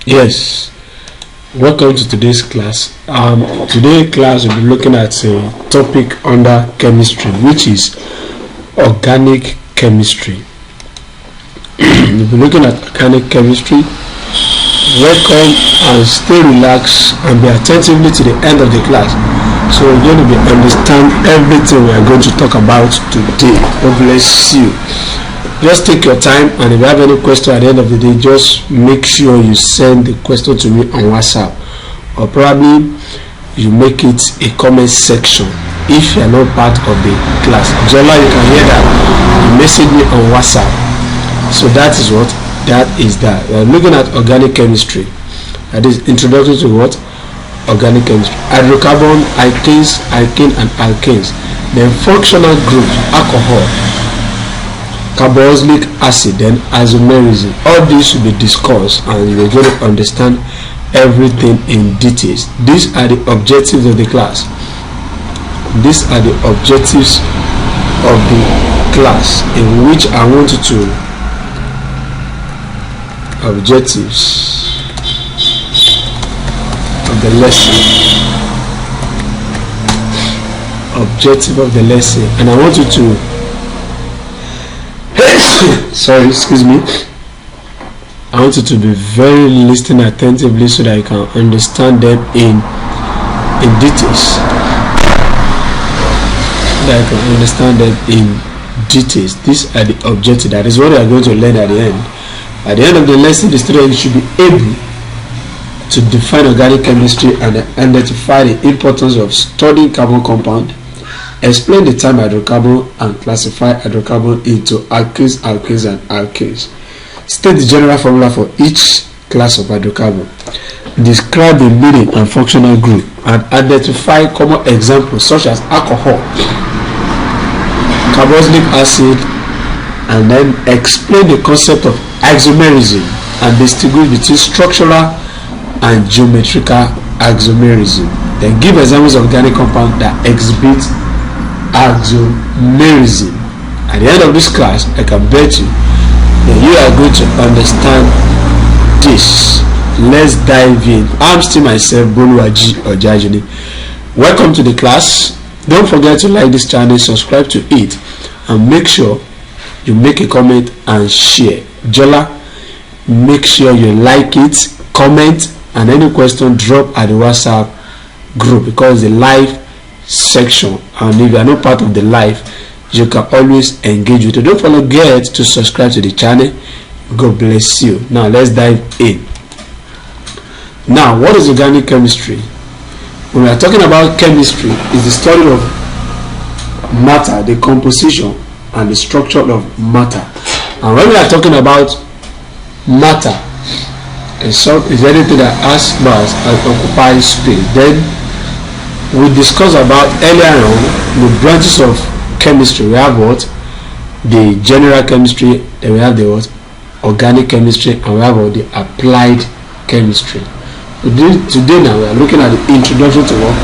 Yes, welcome to today's class. Today's class we'll be looking at a topic under chemistry, which is organic chemistry. We'll be looking at organic chemistry. Welcome and stay relaxed and be attentively to the end of the class. So we're going to be understand everything we are going to talk about today. God bless you. Just take your time, and if you have any question at the end of the day, just make sure you send the question to me on WhatsApp, or probably you make it a comment section if you are not part of the class. Jola, you can hear that. You message me on WhatsApp. So that is what that is. That we are looking at organic chemistry. That is introductory to what? Organic chemistry. Hydrocarbon, alkanes, alkene, and alkenes. Then functional groups: alcohol, carboxylic acid, then isomerism. All this will be discussed, and you're going to understand everything in details. These are the objectives of the class. These are the objectives of the class, in which I want you to objectives of the lesson. Objective of the lesson, and I want you to sorry, excuse me. I want you to be very listening attentively so that you can understand them in details. These are the objectives. That is what we are going to learn at the end. At the end of the lesson, the student should be able to define organic chemistry and identify the importance of studying carbon compound, explain the term hydrocarbon, and classify hydrocarbon into alkanes, alkenes, and alkenes. State the general formula for each class of hydrocarbon. Describe the meaning and functional group, and identify common examples such as alcohol, carboxylic acid, and then explain the concept of isomerism and distinguish between structural and geometrical isomerism. Then give examples of organic compound that exhibit isomerism. At the end of this class, I can bet you that you are going to understand this. Let's dive in. I'm still myself, Boluwaji Ojajuni. Welcome to the class. Don't forget to like this channel, subscribe to it, and make sure you make a comment and share. Jola, make sure you like it, comment, and any question drop at the WhatsApp group, because the live section, and if you are not part of the live, you can always engage with it. Don't forget to subscribe to the channel. God bless you. Now let's dive in. Now, what is organic chemistry? When we are talking about chemistry, is the study of matter, the composition and the structure of matter. And when we are talking about matter, is anything that has mass and occupies space. Then we discussed about earlier on the branches of chemistry. We have what? The general chemistry, then we have the what? Organic chemistry, and we have what? The applied chemistry. Today now we are looking at the introduction to what?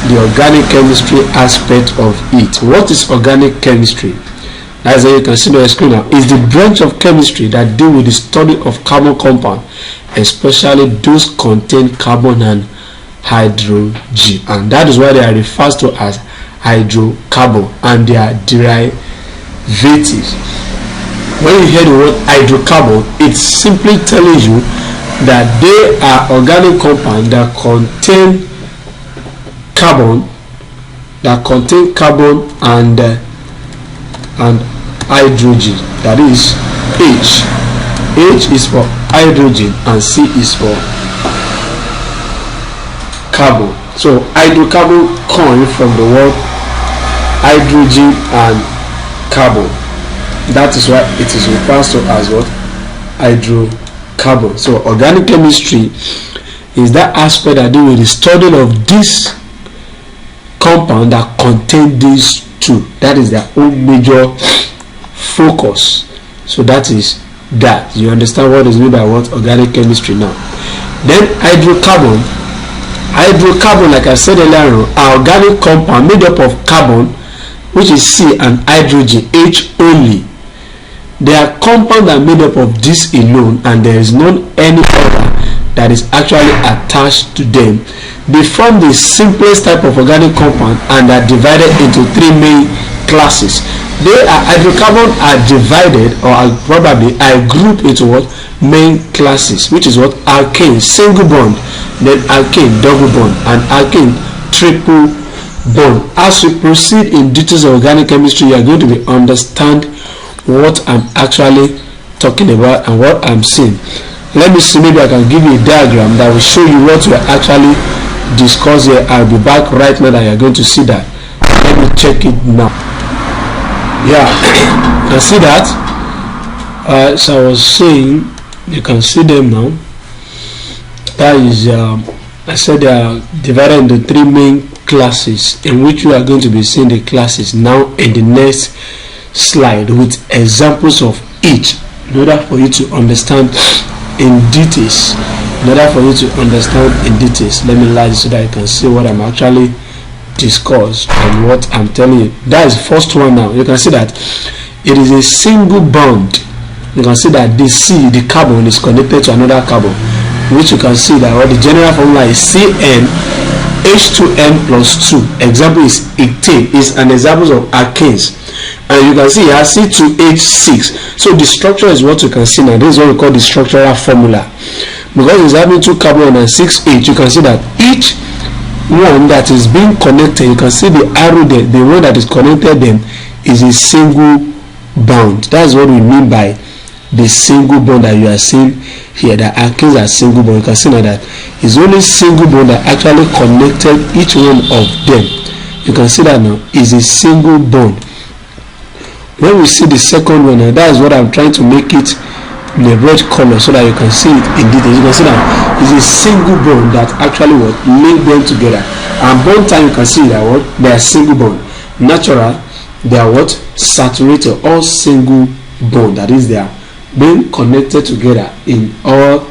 The organic chemistry aspect of it. What is organic chemistry? As you can see on the screen now, is the branch of chemistry that deal with the study of carbon compound, especially those contain carbon and hydrogen, and that is why they are referred to as hydrocarbon and their derivatives. When you hear the word hydrocarbon, it's simply telling you that they are organic compounds that contain carbon, and hydrogen. That is H. H is for hydrogen and C is for carbon. So hydrocarbon comes from the word hydrogen and carbon. That is why it is referred to as what? Hydrocarbon. So organic chemistry is that aspect that deals with the study of this compound that contain these two. That is their own major focus. So that is that. You understand what is meant by what? Organic chemistry now. Then hydrocarbon, like I said earlier, are organic compound made up of carbon, which is C, and hydrogen, H only. They are compounds that are made up of this alone, and there is none any other that that is actually attached to them. They form the simplest type of organic compound and are divided into three main classes. Hydrocarbons are divided, or probably are grouped into what? Main classes, which is what? Alkane, single bond, then alkane, double bond, and alkane, triple bond. As we proceed in details of organic chemistry, you are going to understand what I'm actually talking about and what I'm saying. Let me see, maybe I can give you a diagram that will show you what we are actually discussing here. I'll be back right now and you're going to see that. Let me check it now. Yeah, you can see that. So I was saying, you can see them now. That is, I said they are divided into three main classes, in which we are going to be seeing the classes now in the next slide with examples of each, in order for you to understand in details. Let me lie so that you can see what I'm actually discussing and what I'm telling you. That is the first one. Now you can see that it is a single bond. You can see that the carbon is connected to another carbon, which you can see that the general formula is CN H2N plus 2. Example is 18, is an example of alkanes. And you can see here C2H6. So the structure is what you can see now. This is what we call the structural formula. Because it's having 2 carbon and 6 H, you can see that each one that is being connected, you can see the arrow there, the one that is connected them is a single bond. That's what we mean by the single bond that you are seeing here. The alkanes are single bond. You can see now that it's only single bond that actually connected each one of them. You can see that now is a single bond. When we see the second one, and that is what I'm trying to make it in a red color so that you can see it in detail. You can see that it's a single bond that actually link them together. And bond time, you can see that they are single bond. Natural, they are saturated, all single bond. That is, they are being connected together in all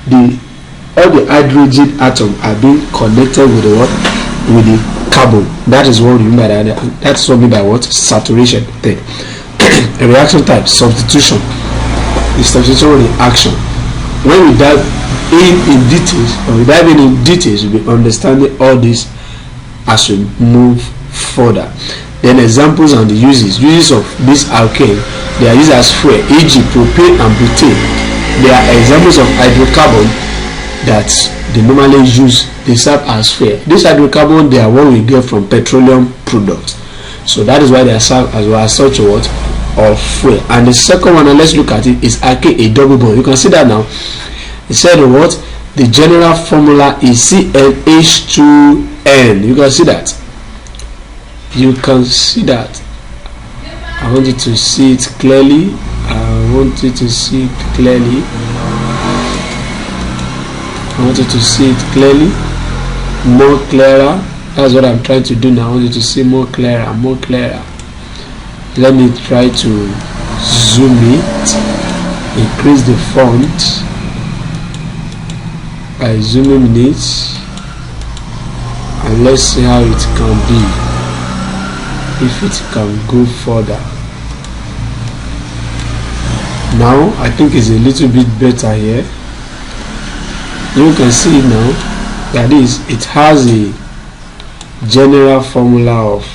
the hydrogen atoms are being connected with with the carbon. That is what we mean by that. That's what we mean by saturation thing. A reaction type, substitution. The substitution reaction. When we dive in details, or we dive in details, we'll be understanding all this as we move further. Then examples and the uses of this alkane. They are used as fuel, e.g. propane and butane. They are examples of hydrocarbon that they normally use. They serve as fuel. These hydrocarbon, they are what we get from petroleum products. So that is why they are served as such of fuel. And the second one, and let's look at it, is alkane, a double bond. You can see that now. It said the general formula is CnH2n. You can see that. You can see that. I want you to see it clearly. More clearer. That's what I'm trying to do now. I want you to see more clearer. Let me try to zoom it, increase the font by zooming it, and let's see how it can be, if it can go further. Now I think it's a little bit better here. You can see now that it has a general formula of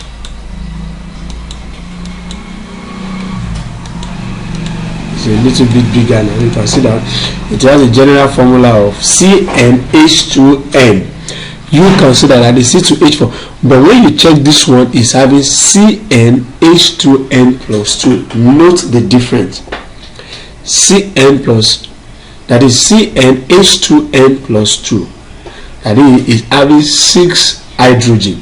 a little bit bigger now. You can see that it has a general formula of CnH2n. You consider that the C2H4, but when you check this one, is having CnH2n plus 2. Note the difference. Cn plus, that is CnH2n plus 2. That is having 6 hydrogen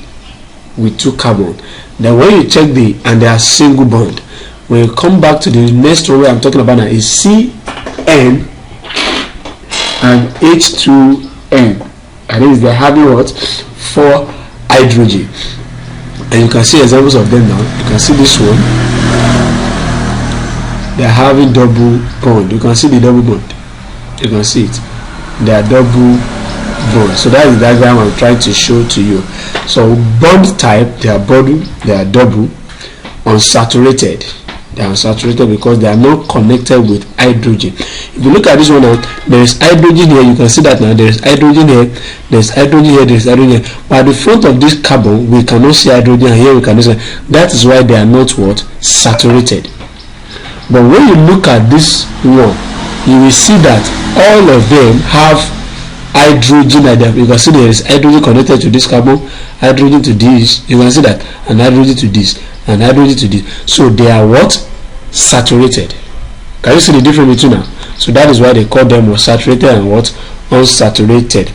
with 2 carbon. Then when you check and they are single bond. When you come back to the next one where I'm talking about now is Cn and H2n. That is, they're having 4 hydrogen. And you can see examples of them now. You can see this one. They're having double bond. You can see the double bond. You can see it. They are double bond. So that is the diagram I'm trying to show to you. So bond type, they are double, unsaturated. They are unsaturated because they are not connected with hydrogen. If you look at this one now, there is hydrogen here. You can see that now there is hydrogen here, there is hydrogen here, there is hydrogen here. But at the front of this carbon, we cannot see hydrogen, and here we cannot see. That is why they are not what? Saturated. But when you look at this one, you will see that all of them have hydrogen at them. You can see there is hydrogen connected to this carbon, hydrogen to this. You can see that, and hydrogen to this, and hydrogen to this. So they are what? Saturated. Can you see the difference between them? So that is why they call them what? Saturated and what? Unsaturated.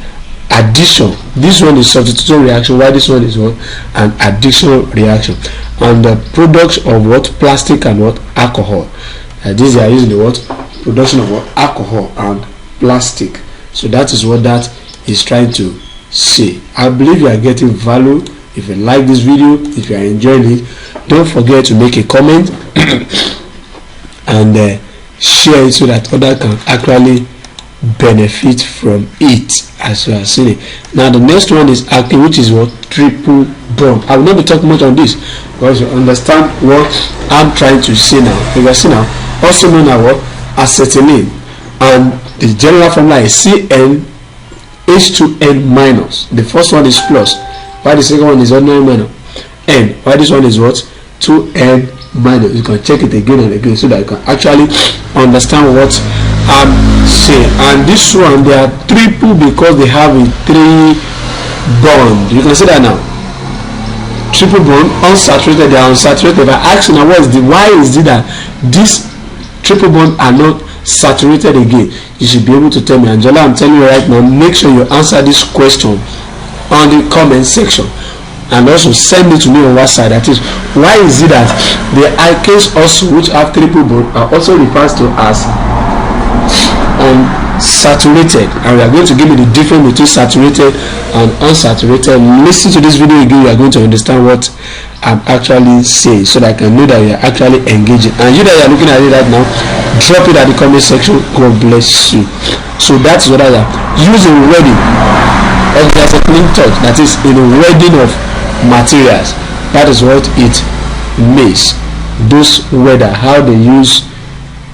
Addition. This one is substitution reaction, while this one is what? An addition reaction. And the products of what? Plastic and what? Alcohol. These are using the what? Production of what? Alcohol and plastic. So that is what that is trying to say. I believe you are getting value. If you like this video, if you are enjoying it, don't forget to make a comment and share it so that others can actually benefit from it as you are seeing it. Now the next one is Alkane, which is what? Triple bond. I will not be talking much on this because you understand what I'm trying to say now. You can see now, also known as what? Acetylene, and the general formula is CN H2N minus. The first one is plus, while the second one is ordinary minus. N, while this one is what? 2N minus. You can check it again and again so that you can actually understand what I'm saying. And this one, they are triple because they have a 3 bond. You can see that now. Triple bond, unsaturated. They are unsaturated. If I ask you now, why is it that this triple bond are not saturated again? You should be able to tell me. Angela, I'm telling you right now, make sure you answer this question on the comment section, and also send it to me on WhatsApp. That is, why is it that the alkanes also, which have triple bond, are also referred to as unsaturated? And we are going to give you the difference between saturated and unsaturated. Listen to this video again, you are going to understand what I'm actually saying, so that I can know that you are actually engaging. And you that you are looking at it right now, drop it at the comment section. God bless you. So that's what I am using wedding of the acetylene touch, that is in the wedding of materials. That is what it means. Those weather, how they use,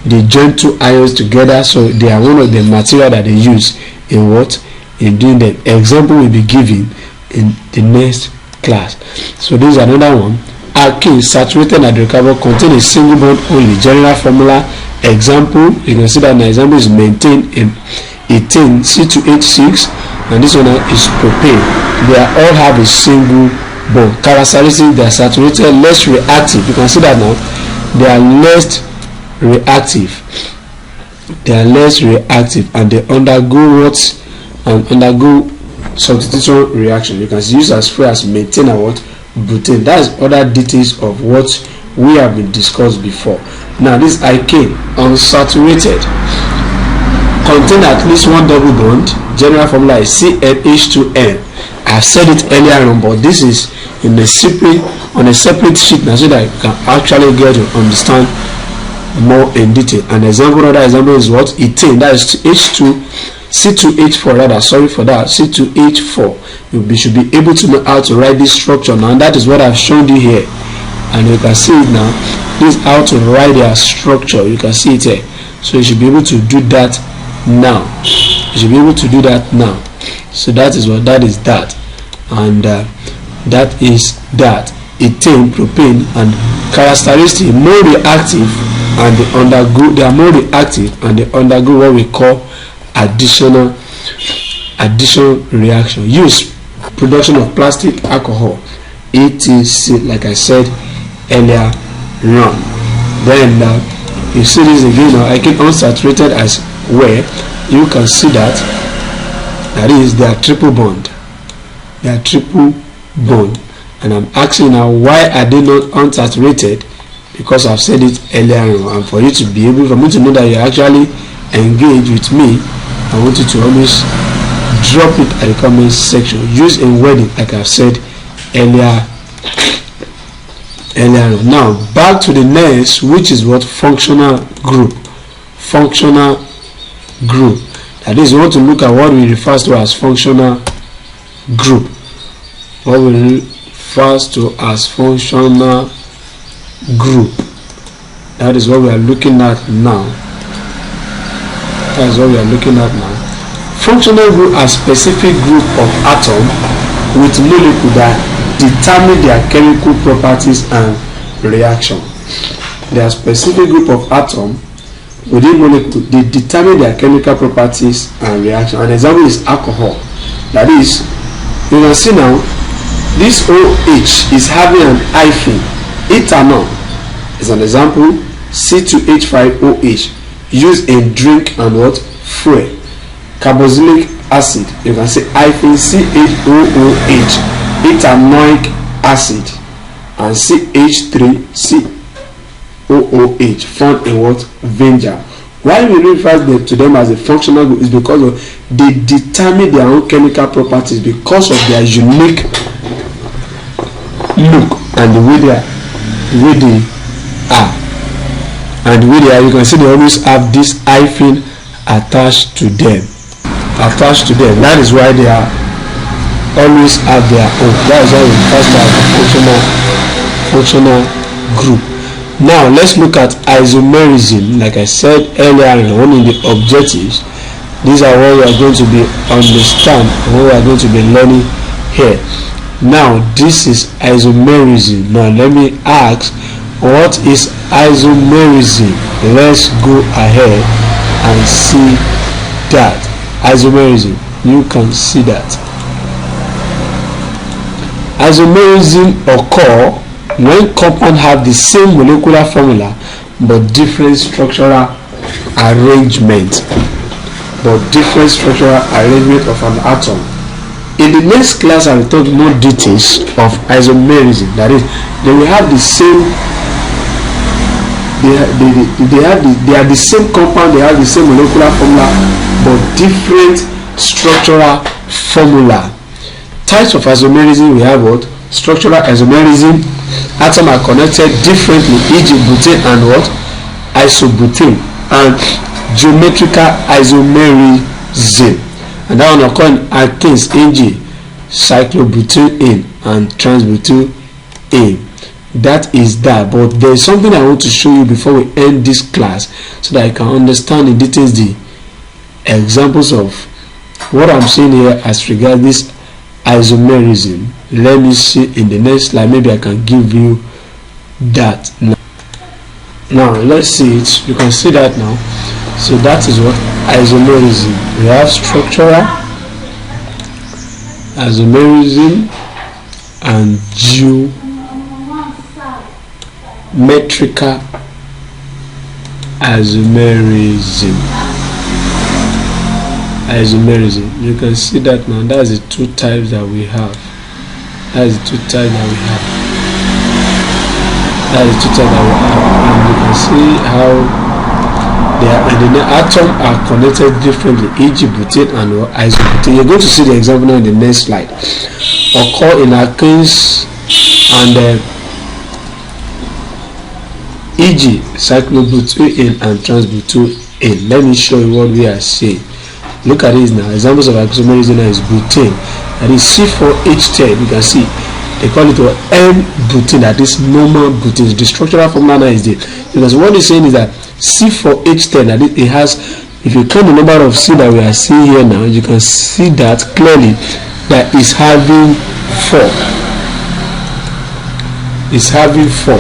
they join two ions together, so they are one of the material that they use in what? In doing that. Example will be given in the next class. So this is another one. Alkanes, saturated hydrocarbon, contain a single bond only. General formula. Example, you can see that an example is maintained in ethane C2H6, and this one is propane. They all have a single bond. Characteristics: they are saturated, less reactive. You can see that now. They are less reactive. They are less reactive, and they undergo what? And undergo substitution reaction. You can use as free as maintain and what? Butane. That is other details of what we have been discussed before. Now this alkane, unsaturated, contain at least one double bond. General formula is CnH2n. I have said it earlier on, but this is in a separate sheet now, so that you can actually get to understand more in detail. An example, another example is what? Ethane, that is C2H4 rather, sorry for that, C2H4. You should be able to know how to write this structure now, and that is what I've shown you here. And you can see it now. This is how to write their structure. You can see it here. So you should be able to do that now. You should be able to do that now. So that is what that is that. And that is that. Ethane, propane, and characteristic more reactive, and they are more reactive, and they undergo what we call addition reaction. Use production of plastic, alcohol, etc. Like I said earlier on. Then you see this again now. I can unsaturated as where you can see that is they are triple bond. They are triple bond. And I'm asking now, why are they not unsaturated? Because I've said it earlier on, and for you to be able, for me to know that you actually engage with me, I want you to always drop it at the comment section. Use in wedding, like I've said earlier on. Now back to the next, which is what? Functional group. Functional group. That is, we want to look at what we refer to as functional group. What we refer to as functional group. That is what we are looking at now. That is what we are looking at now. Functional group are specific group of atoms with molecules that determine their chemical properties and reaction. They are specific group of atoms within molecules. They determine their chemical properties and reaction. An example is alcohol. That is, you can see now, this OH is having an hyphen. Ethanol is an example. C2H5OH used in drink and what? Fuel. Carboxylic acid, you can say hyphen CHOOH, ethanoic acid, and CH3COOH found in what? Vinegar. Why we refer to them as a functional group is because they determine their own chemical properties because of their unique look and the way they are. And the way they are, you can see they always have this hyphen attached to them. That is why they are always have their own. That is why we refer to as a functional group. Now let's look at isomerism. Like I said earlier on in the objectives, these are what we are going to be understand, what we are going to be learning here. Now this is isomerism. Now let me ask, what is isomerism? Let's go ahead and see that. Isomerism, you can see that. Isomerism occur when compounds have the same molecular formula but different structural arrangement. Of an atom. In the next class, I will talk more details of isomerism. That is, they will have the same. They are the same compound. They have the same molecular formula, but different structural formula. Types of isomerism, we have what? Structural isomerism. Atoms are connected differently, e.g. butane and what? Isobutane. And geometrical isomerism. And that one occurs in alkanes, e.g. cyclobutane and transbutane. That is that. But there is something I want to show you before we end this class, so that I can understand in details the examples of what I'm saying here as regards this isomerism. Let me see in the next slide. Maybe I can give you that now. Let's see it. You can see that now. So that is what isomerism. We have structural isomerism and geometrical isomerism. You can see that now. That's the two types that we have. And you can see how they are, and the atoms are connected differently, e.g. butane and isobutane. You're going to see the example now in the next slide. Occur in alkanes and e.g. cyclobutane and transbutane. Let me show you what we are saying. Look at this now. Examples of isomerism is butane. That is C4H10. You can see they call it N-butane. That is normal butane. The structural formula now is there. Because what it's saying is that C4H10, that it has, if you count the number of C that we are seeing here now, you can see that clearly that is having 4. It's having 4.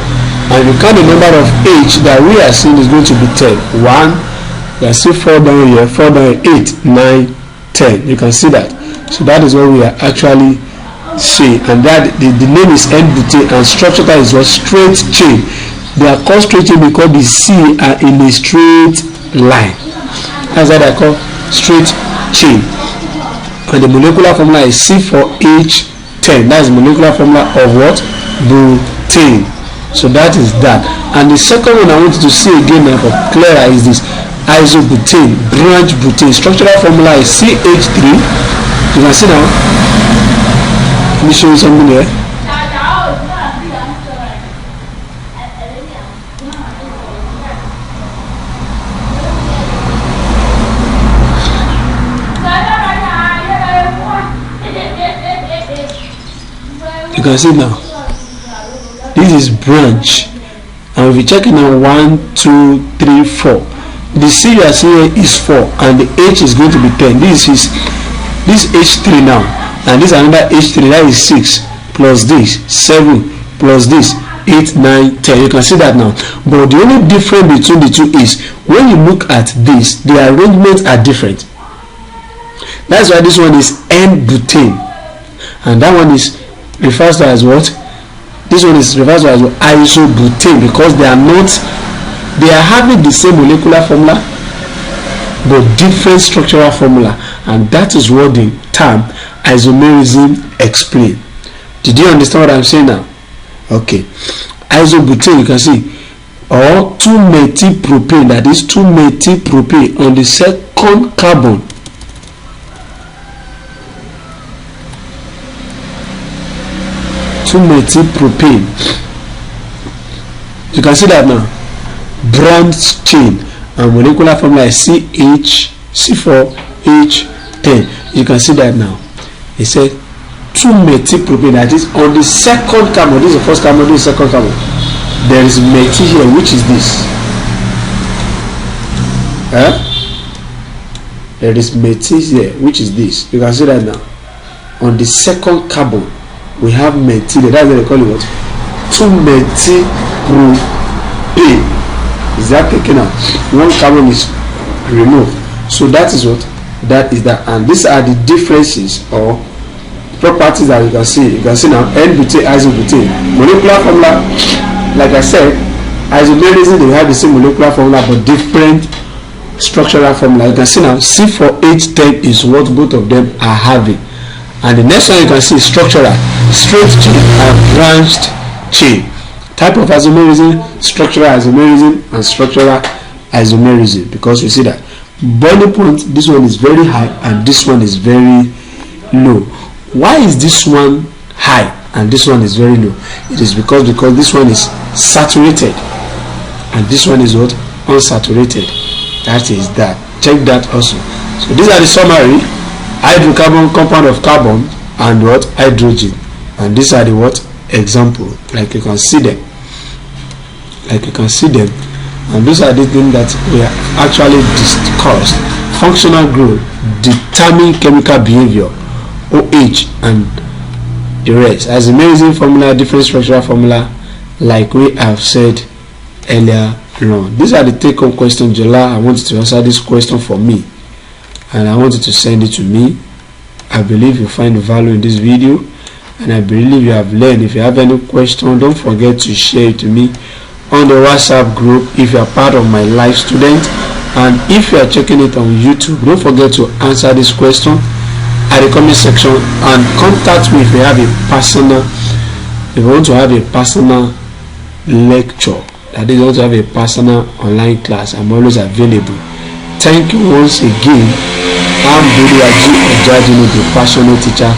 And you count the number of H that we are seeing is going to be 10. 1, you can see 4 down here, 4 down here, 8, 9, 10. You can see that. So that is what we are actually saying. And that the name is N-butane, and structure is what? Straight chain. They are called straight chain because the C are in a straight line. That's why they are called straight chain. And the molecular formula is C4H10. That's the molecular formula of what? Butane. So that is that. And the second one I want you to see again now for clearer is this isobutane, branch butane. Structural formula is CH3. You can see now. Let me show you something here. You can see now. This is branch. And if you check it now, 1, 2, 3, 4. The C you are seeing here is 4, and the H is going to be 10. This is this H3 now, and this is another H3, that is 6 plus this 7 plus this 8, 9, 10. You can see that now. But the only difference between the two is when you look at this, the arrangements are different. That's why this one is N-butane, and that one is refers to as what? This one is refers to as isobutane, because they are having the same molecular formula but different structural formula, and that is what the term isomerism explains. Did you understand what I'm saying now? Okay. Isobutane, you can see, or 2-methylpropane, that is 2-methylpropane on the second carbon. Methylpropane. You can see that now. Bronze chain, and molecular formula is C4H10. You can see that now. It said 2-methylpropane, that is on the second carbon. This is the first carbon, this is the second carbon. There is methyl here, which is this. There is methyl here, which is this. You can see that now. On the second carbon, we have methyl. That's what they call it, what? 2-methylpropane. Is that taken out? One carbon is removed. So that is what? That is that. And these are the differences or properties that you can see. You can see now N-butane, isobutane. Molecular formula, like I said, isomerism, they have the same molecular formula but different structural formula. You can see now C4H10 is what both of them are having. And the next one you can see is structural, straight chain and branched chain. Type of isomerism, structural isomerism and structural isomerism, because you see that boiling point, this one is very high and this one is very low. Why is this one high and this one is very low? It is because this one is saturated and this one is what? Unsaturated. That is that. Check that also. So these are the summary. Hydrocarbon, compound of carbon and what? Hydrogen. And these are the what? Example. Like you can see them. And these are the things that we have actually discussed. Functional growth, determine chemical behavior, OH and the rest. As amazing formula, different structural formula, like we have said earlier on. These are the take-home questions. July, I want you to answer this question for me, and I want you to send it to me. I believe you find the value in this video, and I believe you have learned. If you have any question, don't forget to share it to me on the WhatsApp group if you are part of my live student, and if you are checking it on YouTube, don't forget to answer this question at the comment section and contact me if you have a personal, if you want to have a personal lecture, that is, you want to have a personal online class. I'm always available. Thank you once again. I'm the passionate teacher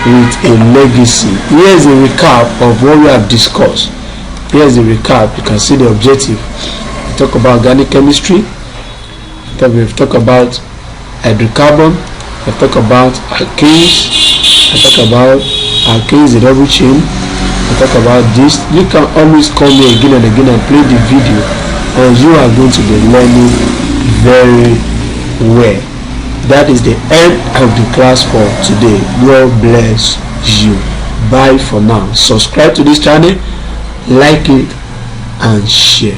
with a legacy. Here's a recap of what we have discussed. Here's the recap. You can see the objective. We talk about organic chemistry. We've talked about hydrocarbon. We talk about alkanes. I talk about alkanes, the double chain. I talk about this. You can always call me again and again and play the video, and you are going to be learning very well. That is the end of the class for today. God bless you. Bye for now. Subscribe to this channel, like it and share.